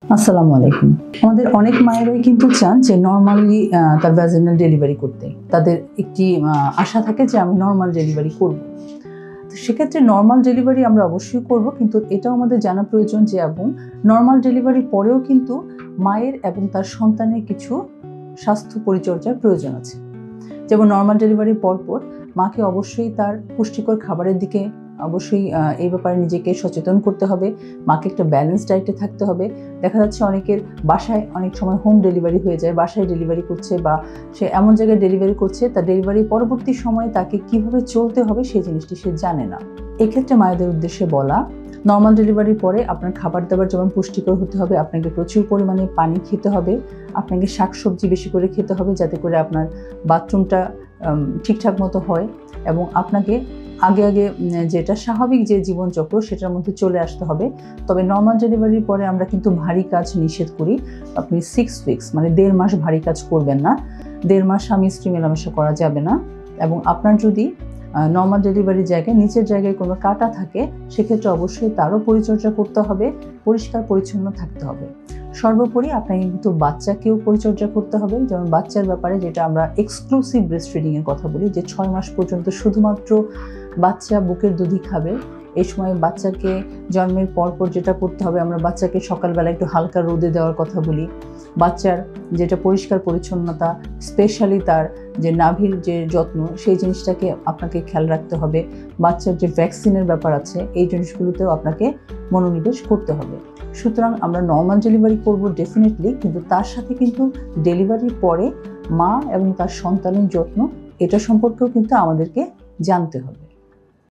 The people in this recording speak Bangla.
আসসালামু আলাইকুম। আমাদের অনেক মায়েরাই কিন্তু চান যে নরমালি তার ভ্যাজিনাল ডেলিভারি করতে। তাদের একটি আশা থাকে যে আমি নরমাল ডেলিভারি করব। তো সেক্ষেত্রে নরমাল ডেলিভারি আমরা অবশ্যই করব, কিন্তু এটাও আমাদের জানা প্রয়োজন যে এবং নরমাল ডেলিভারি পরেও কিন্তু মায়ের এবং তার সন্তানের কিছু স্বাস্থ্য পরিচর্যার প্রয়োজন আছে। যেমন নরমাল ডেলিভারির পরপর মাকে অবশ্যই তার পুষ্টিকর খাবারের দিকে অবশ্যই এই ব্যাপারে নিজেকে সচেতন করতে হবে। মাকে একটা ব্যালেন্স ডায়েটে থাকতে হবে। দেখা যাচ্ছে অনেকের বাসায় অনেক সময় হোম ডেলিভারি হয়ে যায়, বাসায় ডেলিভারি করছে বা সে এমন জায়গায় ডেলিভারি করছে তার ডেলিভারি পরবর্তী সময়ে তাকে কিভাবে চলতে হবে সেই জিনিসটি সে জানে না। এক্ষেত্রে মায়েদের উদ্দেশ্যে বলা, নর্মাল ডেলিভারির পরে আপনার খাবার দাবার যেমন পুষ্টিকর হতে হবে, আপনাকে প্রচুর পরিমাণে পানি খেতে হবে, আপনাকে শাকসবজি বেশি করে খেতে হবে যাতে করে আপনার বাথরুমটা ঠিকঠাক মতো হয় এবং আপনাকে আগে যেটা স্বাভাবিক যে জীবনচক্র সেটার মধ্যে চলে আসতে হবে। তবে নর্মাল ডেলিভারির পরে আমরা কিন্তু ভারী কাজ নিষেধ করি। আপনি 6 উইকস মানে 1.5 মাস ভারী কাজ করবেন না। 1.5 মাস স্বামী স্ত্রী মেলামেশা করা যাবে না। এবং আপনার যদি নর্মাল ডেলিভারির জায়গায় নিচের জায়গায় কোনো কাটা থাকে সেক্ষেত্রে অবশ্যই তারও পরিচর্যা করতে হবে, পরিষ্কার পরিচ্ছন্ন থাকতে হবে। সর্বোপরি আপনাকে কিন্তু বাচ্চাকেও পরিচর্যা করতে হবে। যেমন বাচ্চার ব্যাপারে যেটা আমরা এক্সক্লুসিভ ব্রেস্ট ফিডিংয়ের কথা বলি, যে 6 মাস পর্যন্ত শুধুমাত্র বাচ্চা বুকের দুধই খাবে। এই সময় বাচ্চাকে জন্মের পরপর যেটা করতে হবে, আমরা বাচ্চাকে সকালবেলা একটু হালকা রোদে দেওয়ার কথা বলি। বাচ্চার যেটা পরিষ্কার পরিচ্ছন্নতা, স্পেশালি তার যে নাভির যে যত্ন, সেই জিনিসটাকে আপনাকে খেয়াল রাখতে হবে। বাচ্চার যে ভ্যাকসিনের ব্যাপার আছে, এই জিনিসগুলোতেও আপনাকে মনোনিবেশ করতে হবে। সুতরাং আমরা নর্মাল ডেলিভারি করব ডেফিনেটলি, কিন্তু তার সাথে কিন্তু ডেলিভারির পরে মা এবং তার সন্তানের যত্ন এটা সম্পর্কেও কিন্তু আমাদেরকে জানতে হবে।